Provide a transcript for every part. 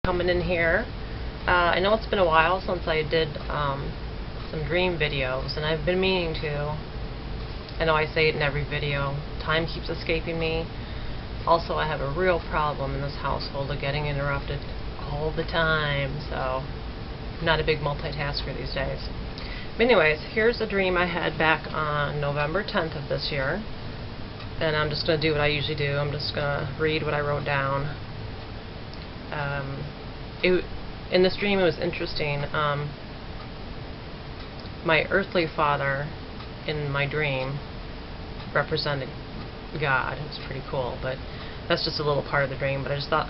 coming in here. I know it's been a while since I did some dream videos, and I've been meaning to. I know I say it in every video. Time keeps escaping me. Also, I have a real problem in this household of getting interrupted all the time, so I'm not a big multitasker these days. But anyways, here's a dream I had back on November 10th of this year. And I'm just going to do what I usually do. I'm just going to read what I wrote down. In this dream, it was interesting. My earthly father in my dream represented God. It was pretty cool, but that's just a little part of the dream. But I just thought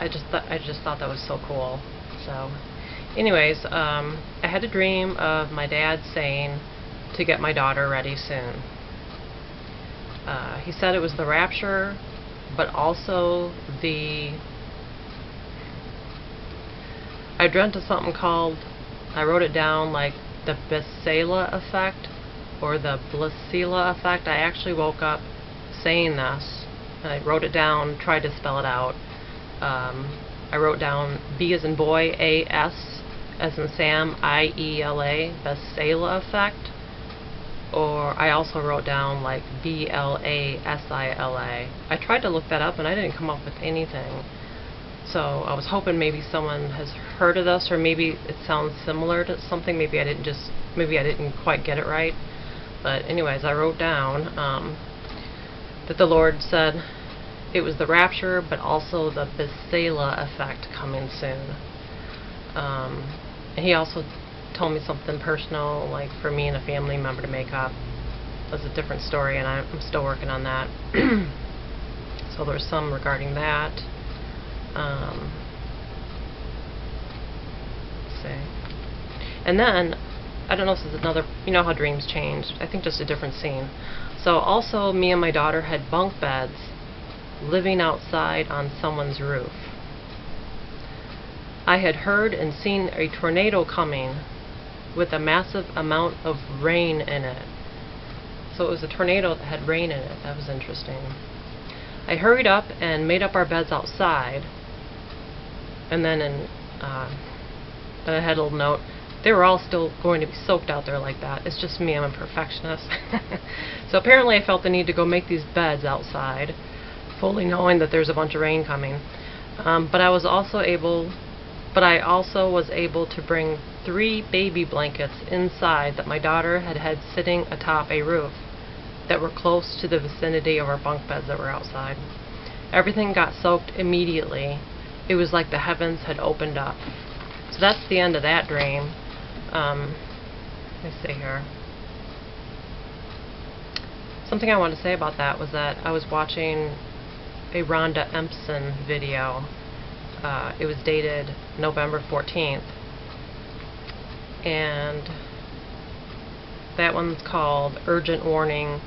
that was so cool. So, anyways, I had a dream of my dad saying to get my daughter ready soon. He said it was the rapture, but also I dreamt of something called, I wrote it down like the Besela effect, or the Blasila effect. I actually woke up saying this, and I wrote it down, tried to spell it out. I wrote down B as in boy, A-S as in Sam, I-E-L-A, Besela effect. Or I also wrote down like B-L-A-S-I-L-A. I tried to look that up and I didn't come up with anything. So I was hoping maybe someone has heard of this, or maybe it sounds similar to something. Maybe I didn't quite get it right. But anyways, I wrote down that the Lord said it was the rapture, but also the Besela effect coming soon. And He also told me something personal, like for me and a family member to make up. That's a different story, and I'm still working on that. So there's some regarding that. Let's see. And then, I don't know if this is another, you know how dreams change. I think just a different scene. So also, me and my daughter had bunk beds living outside on someone's roof. I had heard and seen a tornado coming with a massive amount of rain in it. So it was a tornado that had rain in it. That was interesting. I hurried up and made up our beds outside. And then then I had a little note. They were all still going to be soaked out there like that. It's just me, I'm a perfectionist. So apparently I felt the need to go make these beds outside, fully knowing that there's a bunch of rain coming. But I also was able to bring 3 baby blankets inside that my daughter had sitting atop a roof that were close to the vicinity of our bunk beds that were outside. Everything got soaked immediately. It was like the heavens had opened up. So that's the end of that dream. Let me see here. Something I wanted to say about that was that I was watching a Rhonda Empson video. It was dated November 14th, and that one's called Urgent Warning,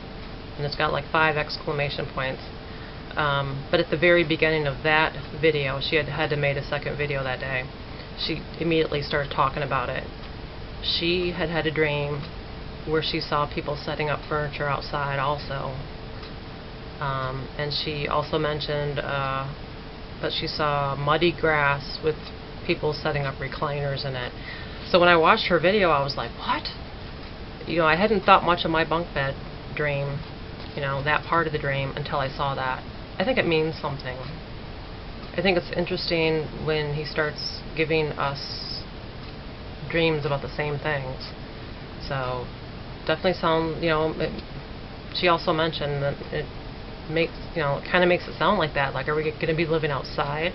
and it's got like 5 exclamation points. But at the very beginning of that video, she had to make a second video that day. She immediately started talking about it. She had a dream where she saw people setting up furniture outside also. And she also mentioned that she saw muddy grass with people setting up recliners in it. So when I watched her video, I was like, what? You know, I hadn't thought much of my bunk bed dream, you know, that part of the dream, until I saw that. I think it means something. I think it's interesting when he starts giving us dreams about the same things. So definitely sound, you know, she also mentioned that it makes, you know, it kind of makes it sound like that. Like, are we going to be living outside?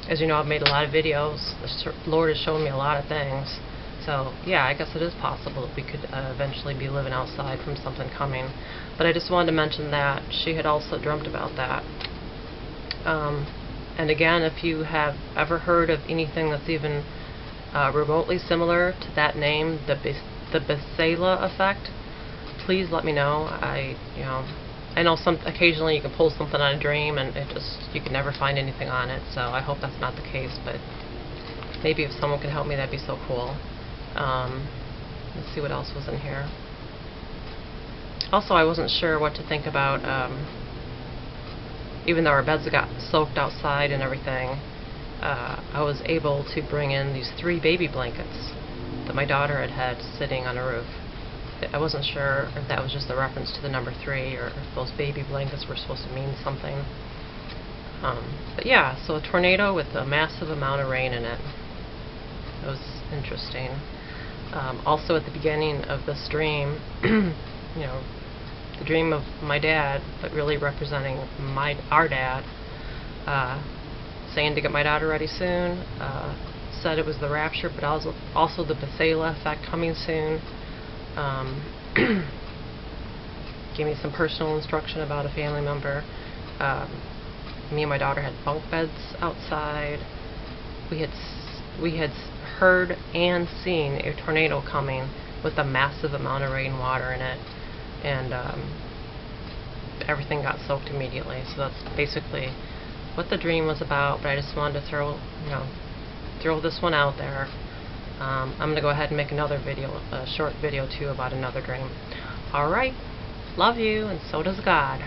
As you know, I've made a lot of videos. The Lord has shown me a lot of things. So, yeah, I guess it is possible that we could eventually be living outside from something coming. But I just wanted to mention that she had also dreamt about that. And again, if you have ever heard of anything that's even remotely similar to that name, the Besela effect, please let me know. I know occasionally you can pull something on a dream and you can never find anything on it. So I hope that's not the case. But maybe if someone could help me, that'd be so cool. Let's see what else was in here. Also, I wasn't sure what to think about, even though our beds got soaked outside and everything, I was able to bring in these 3 baby blankets that my daughter had sitting on a roof. I wasn't sure if that was just a reference to the number 3 or if those baby blankets were supposed to mean something. But yeah, so a tornado with a massive amount of rain in it. It was interesting. Also at the beginning of this dream, you know, the dream of my dad, but really representing our dad, saying to get my daughter ready soon, said it was the rapture, but also the Bethsaida effect coming soon. Gave me some personal instruction about a family member. Me and my daughter had bunk beds outside. We had heard and seen a tornado coming with a massive amount of rainwater in it, and everything got soaked immediately. So that's basically what the dream was about. But I just wanted to throw this one out there. I'm going to go ahead and make another video, a short video too, about another dream. Alright, love you, and so does God.